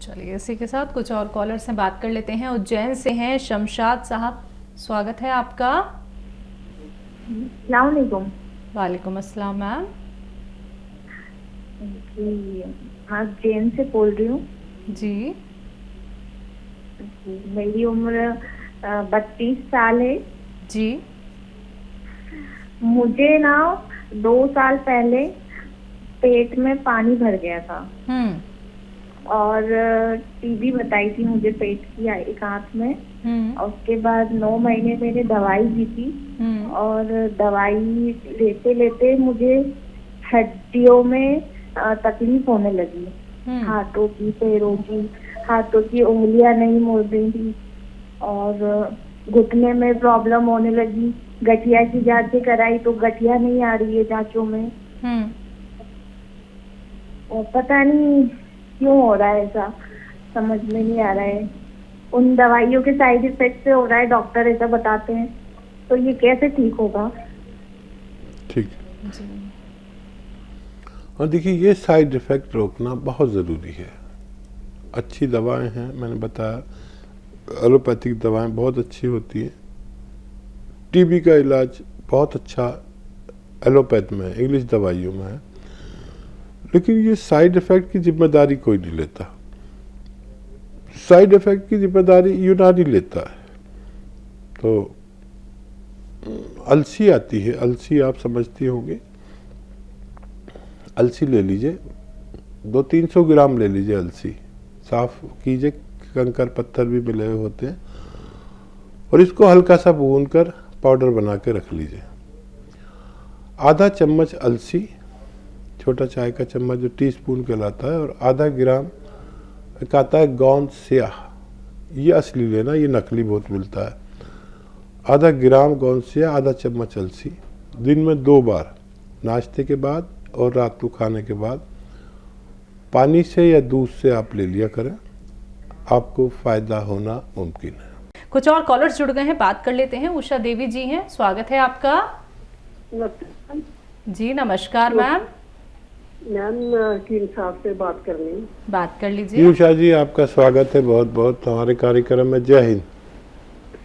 चलिए इसी के साथ कुछ और कॉलर से बात कर लेते हैं। उज्जैन से हैं शमशाद साहब, स्वागत है आपका। अस्सलाम वालेकुम। वालेकुम अस्सलाम मैम। जी, हाँ उज्जैन से बोल रही हूँ। जी मेरी उम्र 32 साल है। जी। मुझे ना 2 साल पहले पेट में पानी भर गया था और टीबी बताई थी मुझे पेट की एक हाथ में। और उसके बाद 9 महीने मैंने दवाई ली थी और दवाई लेते लेते मुझे हड्डियों में तकलीफ होने लगी। हाथों की, पैरों की, हाथों की उंगलियां नहीं मुड़ रही थी और घुटने में प्रॉब्लम होने लगी। गठिया की जांचें कराई तो गठिया नहीं आ रही है जांचों में। और पता नहीं क्यों हो रहा है, ऐसा समझ में नहीं आ रहा है। उन दवाइयों के साइड इफेक्ट से हो रहा है, डॉक्टर ऐसा बताते हैं। तो ये कैसे ठीक होगा? ठीक। और देखिए, ये साइड इफ़ेक्ट रोकना बहुत ज़रूरी है। अच्छी दवाएं हैं, मैंने बताया एलोपैथिक दवाएं बहुत अच्छी होती हैं। टीबी का इलाज बहुत अच्छा एलोपैथ में है, इंग्लिश दवाइयों में है। लेकिन ये साइड इफ़ेक्ट की जिम्मेदारी कोई नहीं लेता। साइड इफ़ेक्ट की जिम्मेदारी यूनानी लेता है। तो अलसी आती है, अलसी आप समझती होंगी। अलसी ले लीजिए, 200-300 ग्राम ले लीजिए। अलसी साफ कीजिए, कंकर पत्थर भी मिले हुए होते हैं, और इसको हल्का सा भूनकर पाउडर बना के रख लीजिए। आधा चम्मच अलसी, छोटा चाय का चम्मच जो टीस्पून कहलाता है, और आधा ग्राम एक आता है गोंद स्याह, ये असली लेना, ये नकली बहुत मिलता है। आधा ग्राम गोंद स्याह, आधा चम्मच अलसी, दिन में 2 बार, नाश्ते के बाद और रात को खाने के बाद, पानी से या दूध से आप ले लिया करें, आपको फायदा होना मुमकिन है। कुछ और कॉलर्स जुड़ गए हैं, बात कर लेते हैं। उषा देवी जी हैं, स्वागत है आपका। जी नमस्कार मैम। मैम हकीम साहब से बात करनी, बात कर लीजिए। उषा जी, आपका स्वागत है बहुत बहुत हमारे कार्यक्रम में। जय हिंद।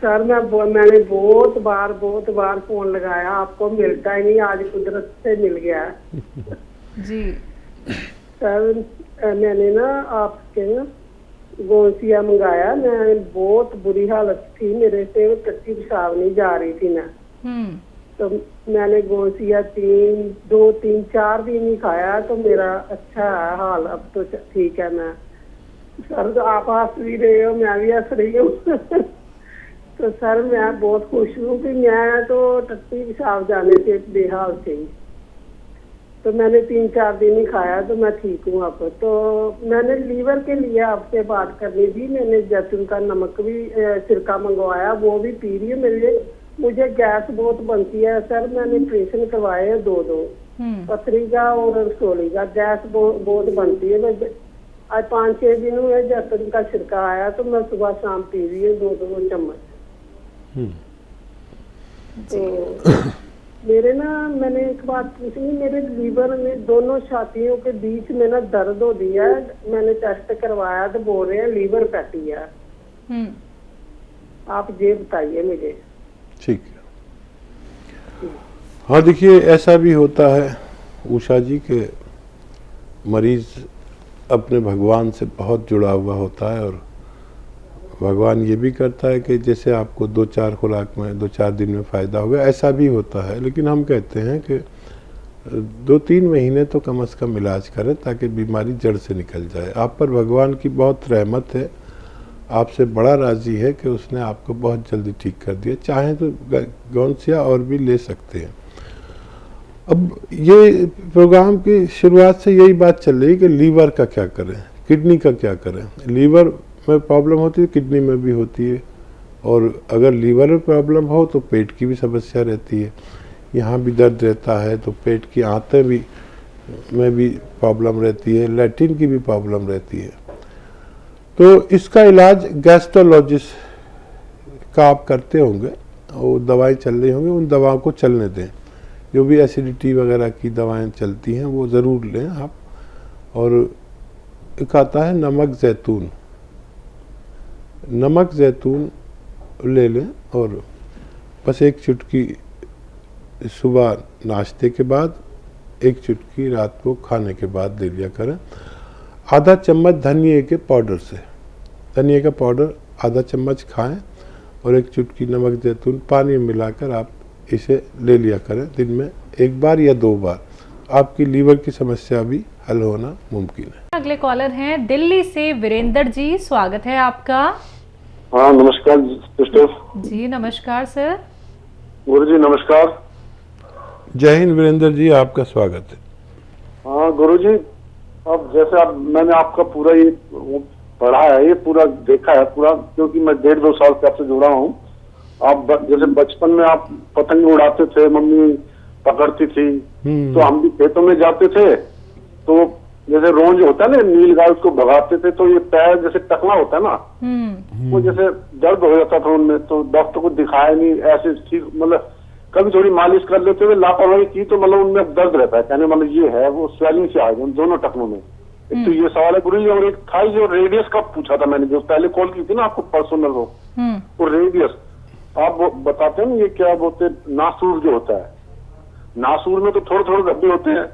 सर मैंने बहुत बार फोन लगाया, आपको मिलता ही नहीं। आज कुदरत से मिल गया जी सर। मैंने ना आपके गोसिया मंगाया, मैं बहुत बुरी हालत थी, मेरे से टट्टी पेशाब नहीं जा रही थी ना। तो मैंने गोसिया 3-4 दिन ही खाया, तो मेरा अच्छा है हाल, अब तो ठीक है। मैं सर आप हंस भी रहे हो, मैं भी हंस रही हूँ तो सर मैं बहुत खुश हूँ कि मैं तो टट्टी पेशाब जाने से बेहाल थी। तो मैंने 3-4 दिन ही खाया, तो मैं ठीक हूँ अब। तो मैंने लीवर के लिए आपसे बात करनी थी। मैंने जैतून का नमक भी सिरका मंगवाया, वो भी पी रही है। मुझे गैस बहुत बनती है सर। मैंने ऑपरेशन करवाए है 2 पथरी का और रसोली का। गैस बहुत बनती है। मैं आज 5-6 दिन हुए जैतून का सिरका आया, तो मैं सुबह शाम पी रही हूँ 2-2 चम्मच। तो मैंने एक बात पूछी, मेरे लीवर में दोनों छातियों के बीच में ना दर्द हो दिया है। मैंने टेस्ट करवाया तो बोल रहे हैं लीवर फैटी है। आप ये बताइए मुझे। ठीक है। हाँ देखिए, ऐसा भी होता है उषा जी के मरीज अपने भगवान से बहुत जुड़ा हुआ होता है, और भगवान ये भी करता है कि जैसे आपको 2-4 खुराक में 2-4 दिन में फ़ायदा हो गया, ऐसा भी होता है। लेकिन हम कहते हैं कि 2-3 महीने तो कम से कम इलाज करें, ताकि बीमारी जड़ से निकल जाए। आप पर भगवान की बहुत रहमत है, आपसे बड़ा राजी है कि उसने आपको बहुत जल्दी ठीक कर दिया। चाहें तो गौनसिया और भी ले सकते हैं। अब ये प्रोग्राम की शुरुआत से यही बात चल रही है कि लीवर का क्या करें, किडनी का क्या करें। लीवर में प्रॉब्लम होती है, किडनी में भी होती है, और अगर लीवर में प्रॉब्लम हो तो पेट की भी समस्या रहती है। यहाँ भी दर्द रहता है, तो पेट की आंतें भी में भी प्रॉब्लम रहती है, लैट्रिन की भी प्रॉब्लम रहती है। तो इसका इलाज गैस्ट्रोलॉजिस्ट का आप करते होंगे, वो दवाएं चल रही होंगी, उन दवाओं को चलने दें। जो भी एसिडिटी वगैरह की दवाएं चलती हैं वो ज़रूर लें आप। और एक आता है नमक जैतून। नमक जैतून ले लें और बस एक चुटकी सुबह नाश्ते के बाद, एक चुटकी रात को खाने के बाद ले लिया करें। आधा चम्मच धनिए के पाउडर से, धनिए का पाउडर आधा चम्मच खाएं और एक चुटकी नमक जैतून पानी में मिलाकर आप इसे ले लिया करें दिन में 1 बार या 2 बार। आपकी लीवर की समस्या भी हल होना मुमकिन है। अगले कॉलर हैं दिल्ली से वीरेंद्र जी, स्वागत है आपका। हाँ नमस्कार सिस्टर जी। नमस्कार सर। गुरु जी नमस्कार। जय हिंद वीरेंद्र जी, आपका स्वागत है। हाँ गुरु जी, अब जैसे आप मैंने आपका पूरा ये पढ़ा है, ये पूरा देखा है पूरा, क्योंकि मैं 1.5-2 साल से आपसे जुड़ा हूँ। आप जैसे बचपन में आप पतंग उड़ाते थे, मम्मी पकड़ती थी, तो हम भी खेतों में जाते थे, तो जैसे रोज होता है ना नील गाय, उसको भगाते थे, तो ये पैर जैसे टकला होता है ना, वो जैसे दर्द हो जाता था उनमें, तो डॉक्टर को दिखाया नहीं, ऐसे ठीक मतलब कभी थोड़ी मालिश कर लेते थे, लापरवाही की तो मतलब उनमें दर्द रहता है, कहने मतलब ये है, वो स्वेलिंग से आ गई उन दोनों टखनों में। एक तो ये सवाल है गुरु जी, और एक था जो रेडियस का पूछा था मैंने, जो पहले कॉल की थी ना आपको पर्सनल, वो रेडियस आप वो बताते हैं ना, ये क्या बोलते हैं, नासूर जो होता है, नासूर में तो थोड़े थोड़े धब्बे होते हैं,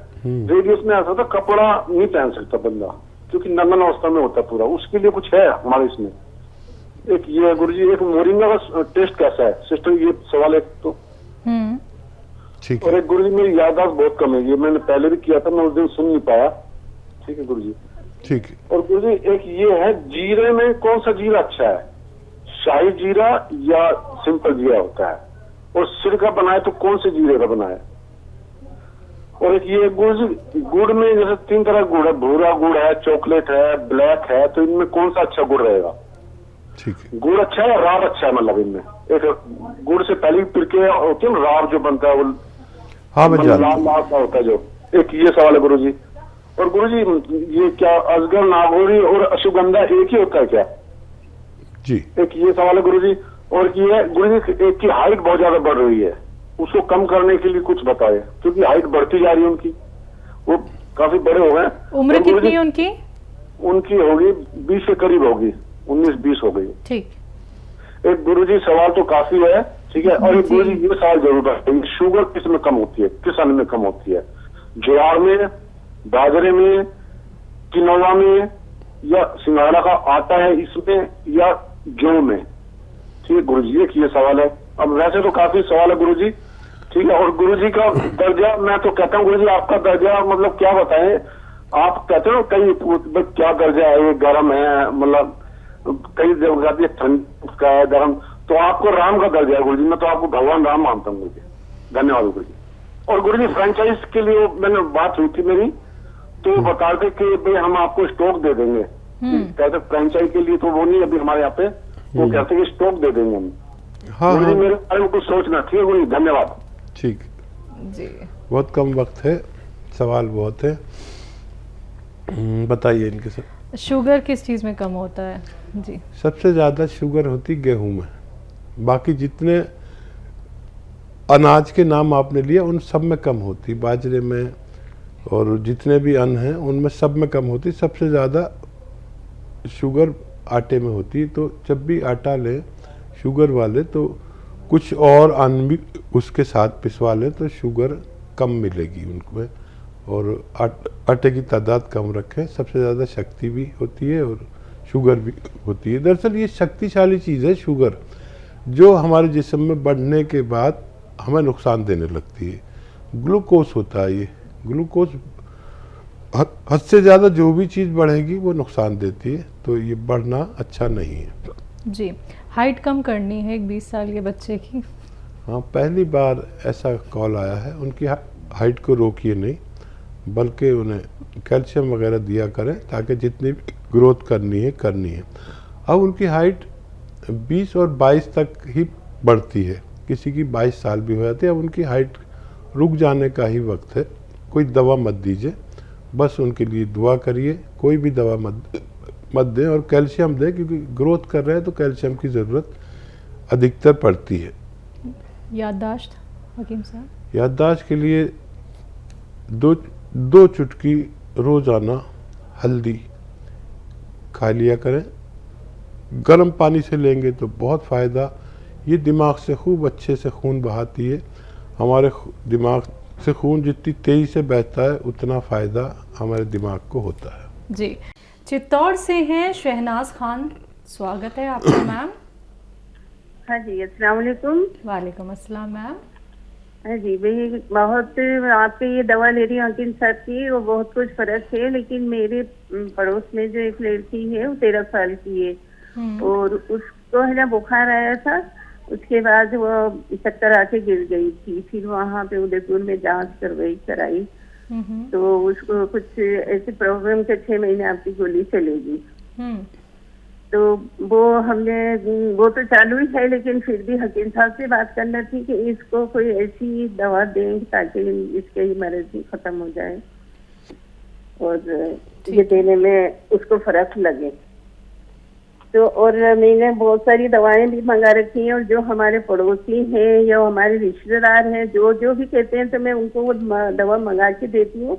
रेडियस में ऐसा था कपड़ा नहीं पहन सकता बंदा, क्योंकि नंगन अवस्था में होता पूरा, उसके लिए कुछ है हमारे इसमें। एक ये है गुरु जी, एक मोरिंगा का टेस्ट कैसा है सिस्टर, ये सवाल है तो। ठीक और है। एक गुरु जी मेरी याददाश्त बहुत कम है, ये मैंने पहले भी किया था, मैं उस दिन सुन नहीं पाया। ठीक है गुरु जी। ठीक है। और गुरु जी एक ये है, जीरे में कौन सा जीरा अच्छा है, शाही जीरा या सिंपल जीरा होता है, और सिरका बनाए तो कौन से जीरे का बनाए। और एक ये गुड़ जी, गुड़ में जैसे 3 तरह गुड़ है, भूरा गुड़ है, चॉकलेट है, ब्लैक है, तो इनमें कौन सा अच्छा गुड़ रहेगा। ठीक है। गुड़ अच्छा है, राब अच्छा है, मतलब इनमें एक गुड़ से पहले पिरके होती है ना, राब जो बनता है वो हाँ मैं लाल जानता हूँ। लाल का होता है जो, एक ये सवाल है गुरु जी। और गुरु जी ये क्या अजगर, नागौरी और अश्वगंधा एक ही होता है क्या जी। एक ये सवाल है गुरु जी। और ये है गुरु जी, एक की हाइट बहुत ज्यादा बढ़ रही है, उसको कम करने के लिए कुछ बताए, क्योंकि हाइट बढ़ती जा रही है उनकी, वो काफी बड़े हो गए। उम्र कितनी है उनकी? उनकी होगी 20 के करीब होगी, 19-20 हो गई। ठीक। एक गुरुजी सवाल तो काफी है, ठीक है। और एक गुरुजी ये सवाल जरूर है, शुगर किस में कम होती है, किस अन्न में कम होती है, ज्वार में, बाजरे में, किनोवा में, या सिंघाड़ा का आटा है इसमें, या गेहूं में। ठीक है गुरुजी, एक ये सवाल है। अब वैसे तो काफी सवाल है गुरुजी, ठीक है। और गुरुजी का दर्जा, मैं तो कहता हूँ गुरुजी आपका दर्जा मतलब क्या बताएं, आप कहते हो कई क्या दर्जा है, ये गर्म है, मतलब कई जगह ठंड का है, गर्म, तो आपको राम का दर्जा है गुरुजी, मैं तो आपको भगवान राम मानता हूँ गुरुजी। धन्यवाद गुरुजी। और गुरुजी फ्रेंचाइज के लिए मैंने बात हुई थी मेरी, तो बता दे कि भाई हम आपको स्टॉक दे देंगे, कहते फ्रेंचाइज के लिए तो वो नहीं अभी हमारे यहाँ पे, वो कहते हैं स्टॉक दे देंगे हम। हाँ गुरुजी हाँ मेरे बारे में कुछ सोचना, ठीक है गुरुजी, धन्यवाद। ठीक। जी। बहुत कम वक्त है, सवाल बहुत है, बताइए इनके सब। शुगर किस चीज़ में कम होता है? जी। सबसे ज़्यादा शुगर होती गेहूं में, बाकी जितने अनाज के नाम आपने लिए उन सब में कम होती, बाजरे में और जितने भी अन्न हैं उनमें सब में कम होती। सबसे ज़्यादा शुगर आटे में होती है, तो जब भी आटा लें शुगर वाले तो कुछ और अन्न भी उसके साथ पिसवा लें तो शुगर कम मिलेगी उनमें, और आटे की तादाद कम रखें। सबसे ज़्यादा शक्ति भी होती है और शुगर भी होती है। दरअसल ये शक्तिशाली चीज़ है शुगर, जो हमारे जिस्म में बढ़ने के बाद हमें नुकसान देने लगती है। ग्लूकोज होता है, ये ग्लूकोज हद से ज़्यादा जो भी चीज़ बढ़ेगी वो नुकसान देती है, तो ये बढ़ना अच्छा नहीं है। जी। हाइट कम करनी है एक 20 साल के बच्चे की। हाँ, पहली बार ऐसा कॉल आया है, उनकी हाइट को रोकिए नहीं, बल्कि उन्हें कैल्शियम वगैरह दिया करें ताकि जितनी ग्रोथ करनी है। अब उनकी हाइट 20 और 22 तक ही बढ़ती है, किसी की 22 साल भी हो जाती है। अब उनकी हाइट रुक जाने का ही वक्त है। कोई दवा मत दीजिए, बस उनके लिए दुआ करिए, कोई भी दवा मत दें और कैल्शियम दें, क्योंकि ग्रोथ कर रहे हैं तो कैल्शियम की ज़रूरत अधिकतर पड़ती है। याददाश्त हकीम साहब? याददाश्त के लिए दो चुटकी रोज़ाना हल्दी खा लिया करें। गर्म पानी से लेंगे तो बहुत फ़ायदा, ये दिमाग से खूब अच्छे से खून बहाती है। हमारे दिमाग से खून जितनी तेज़ी से बहता है उतना फ़ायदा हमारे दिमाग को होता है। जी, चित्तौड़ से हैं शहनाज खान, स्वागत है आपका मैम। हाँ जी, अस्सलाम वालेकुम। वालेकुम अस्सलाम मैम। हाँ जी, भाई बहुत आपके ये दवा ले रही हूँ हकीम साहब की, वो बहुत कुछ फर्क है, लेकिन मेरे पड़ोस में जो एक लड़की है वो 13 साल की है और उसको है ना बुखार आया था, उसके बाद वो चक्कर आके गिर गई थी। फिर वहाँ पे उदयपुर में जांच कराई तो उसको कुछ ऐसे प्रॉब्लम के 6 महीने आपकी गोली चलेगी। तो वो तो चालू ही है, लेकिन फिर भी हकीम साहब से बात करना थी कि इसको कोई ऐसी दवा दें ताकि इसके ही मर्ज ही खत्म हो जाए और ये देने में उसको फर्क लगे। तो और मैंने बहुत सारी दवाएं भी मंगा रखी हैं और जो हमारे पड़ोसी हैं या हमारे रिश्तेदार हैं जो भी कहते हैं तो मैं उनको वो दवा मंगा के देती हूँ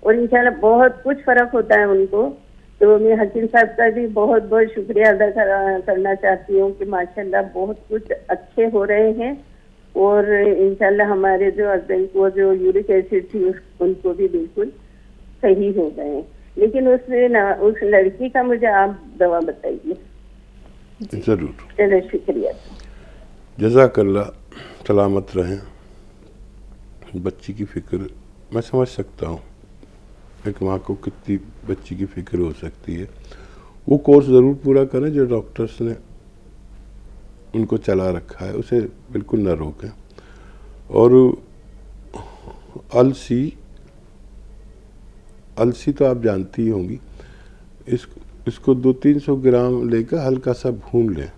और इंशाल्लाह बहुत कुछ फर्क होता है उनको। तो मैं हकीम साहब का भी बहुत बहुत शुक्रिया अदा करना चाहती हूँ कि माशाल्लाह बहुत कुछ अच्छे हो रहे हैं और इंशाल्लाह हमारे जो हस्बैंड को जो यूरिक एसिड थी उनको भी बिल्कुल सही हो गए। लेकिन उस लड़की का मुझे आप दवा बताइए। ज़रूर, चलो शुक्रिया, जज़ाकल्लाह, सलामत रहें। बच्ची की फ़िक्र मैं समझ सकता हूँ, एक माँ को कितनी बच्ची की फ़िक्र हो सकती है। वो कोर्स ज़रूर पूरा करें जो डॉक्टर्स ने उनको चला रखा है, उसे बिल्कुल न रोकें। और अलसी तो आप जानती ही होंगी, इसको 200-300 ग्राम लेकर हल्का सा भून लें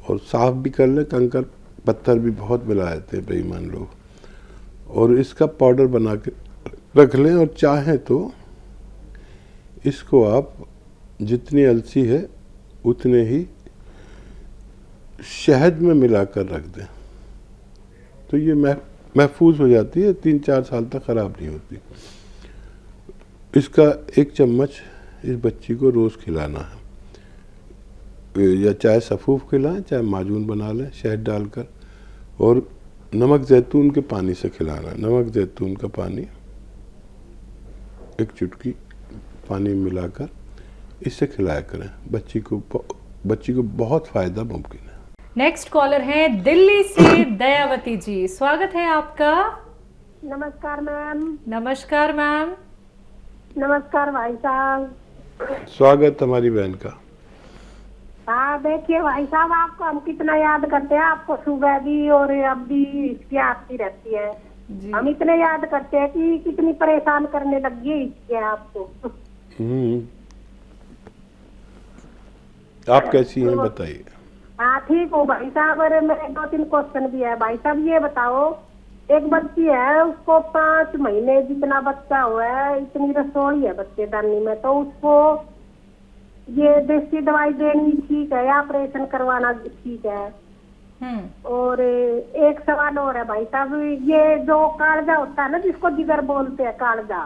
और साफ़ भी कर लें। कंकर पत्थर भी बहुत मिला देते हैं बेईमान लोग, और इसका पाउडर बना के रख लें। और चाहें तो इसको आप जितनी अलसी है उतने ही शहद में मिलाकर रख दें तो ये महफूज हो जाती है, 3-4 साल तक ख़राब नहीं होती। इसका 1 चम्मच इस बच्ची को रोज़ खिलाना है, या चाहे सफ़ूफ खिलाएं चाहे माजून बना लें शहद डालकर, और नमक ज़ैतून के पानी से खिलाना। नमक ज़ैतून का पानी 1 चुटकी पानी में मिलाकर इससे खिलाया करें। बच्ची को बहुत फ़ायदा मुमकिन है। नेक्स्ट कॉलर है दिल्ली से दयावती जी, स्वागत है आपका। नमस्कार मैम। नमस्कार मैम। नमस्कार भाई साहब। स्वागत हमारी बहन का। हाँ देखिए भाई साहब, आपको हम कितना याद करते हैं, आपको सुबह भी और अब भी इसकी आती रहती है जी। हम इतने याद करते हैं कि कितनी परेशान करने लगी है इसके आपको। आप कैसी हैं बताइए। हाँ ठीक हूँ भाई साहब। अरे मेरे 2-3 क्वेश्चन भी है भाई साहब। ये बताओ, एक बच्ची है, उसको 5 महीने जितना बच्चा हुआ है, इतनी रसोई है बच्चेदानी में, तो उसको ये देसी दवाई देनी ठीक है या ऑपरेशन करवाना ठीक है? और एक सवाल और है भाई साहब, ये जो कालजा होता है ना जिसको जिगर बोलते हैं कालजा,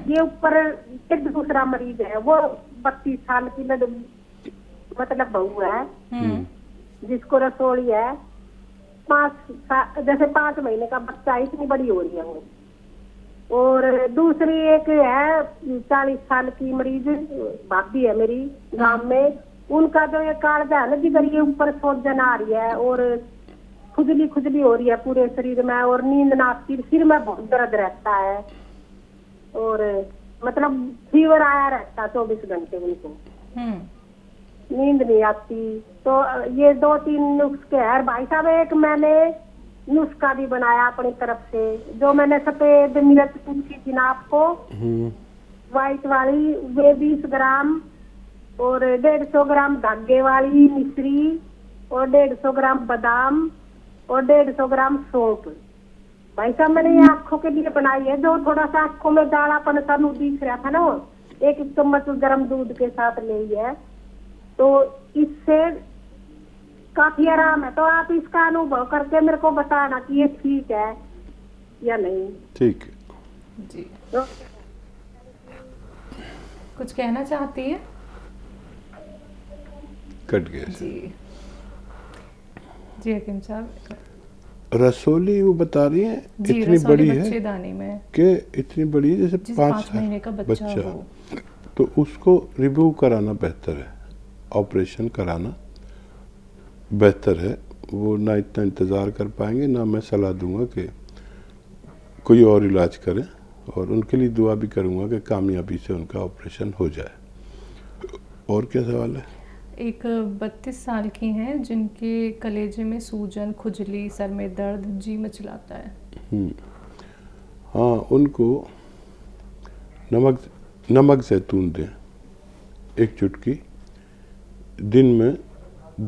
ये ऊपर एक दूसरा मरीज है, वो 32 साल की मतलब बहू है जिसको रसोई है, 5 महीने का बच्चा, इतनी बड़ी हो रही है वो। और दूसरी एक है 40 साल की मरीज, भाभी है मेरी गांव में, उनका जो ये कालजा है ना जिधर ये ऊपर सूजन आ रही है और खुजली हो रही है पूरे शरीर में, और नींद ना आती, सिर में बहुत दर्द रहता है और मतलब फीवर आया रहता 24 घंटे उनको, नींद नहीं आती। तो ये 2-3 नुस्खे हैं भाई साहब। एक मैंने नुस्खा भी बनाया अपनी तरफ से, जो मैंने सफेद मिर्च पूछी थी ना आपको, व्हाइट वाली, वे 20 ग्राम, और 150 ग्राम धागे वाली मिश्री, और 150 ग्राम बादाम, और 150 ग्राम सौंफ। भाई साहब मैंने ये आँखों के लिए बनाई है, जो थोड़ा सा आँखों में गाढ़ापन सा दिख रहा था ना, 1 चम्मच गर्म दूध के साथ ले है, तो इससे काफी आराम है। तो आप इसका अनुभव करके मेरे को बताना कि ये ठीक है या नहीं। ठीक है जी। तो कुछ कहना चाहती है? Cut gas. जी जी हकीम साहब, रसोली वो बता रही है जी, इतनी बड़ी है बच्चेदानी में कि इतनी बड़ी है जैसे 5 महीने का बच्चा हो, तो उसको रिमूव कराना बेहतर है, ऑपरेशन कराना बेहतर है। वो ना इतना इंतज़ार कर पाएंगे, ना मैं सलाह दूंगा कि कोई और इलाज करें, और उनके लिए दुआ भी करूंगा कि कामयाबी से उनका ऑपरेशन हो जाए। और क्या सवाल है? एक 32 साल की हैं जिनके कलेजे में सूजन, खुजली, सर में दर्द, जी मचलाता है। हाँ, उनको नमक जैतून दें 1 चुटकी, दिन में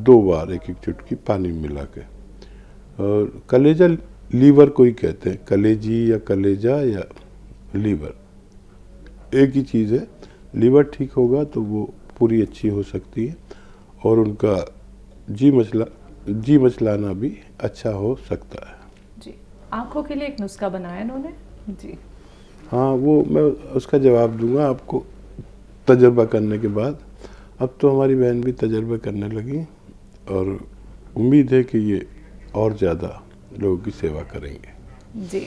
2 बार 1-1 चुटकी पानी मिला के। और कलेजा लीवर कोई कहते हैं, कलेजी या कलेजा या लीवर एक ही चीज़ है। लीवर ठीक होगा तो वो पूरी अच्छी हो सकती है, और उनका जी मचलाना भी अच्छा हो सकता है। जी, आँखों के लिए एक नुस्खा बनाया इन्होंने। जी हाँ, वो मैं उसका जवाब दूंगा आपको तजर्बा करने के बाद। अब तो हमारी बहन भी तजर्बा करने लगी, और उम्मीद है कि ये और ज़्यादा लोगों की सेवा करेंगे। जी।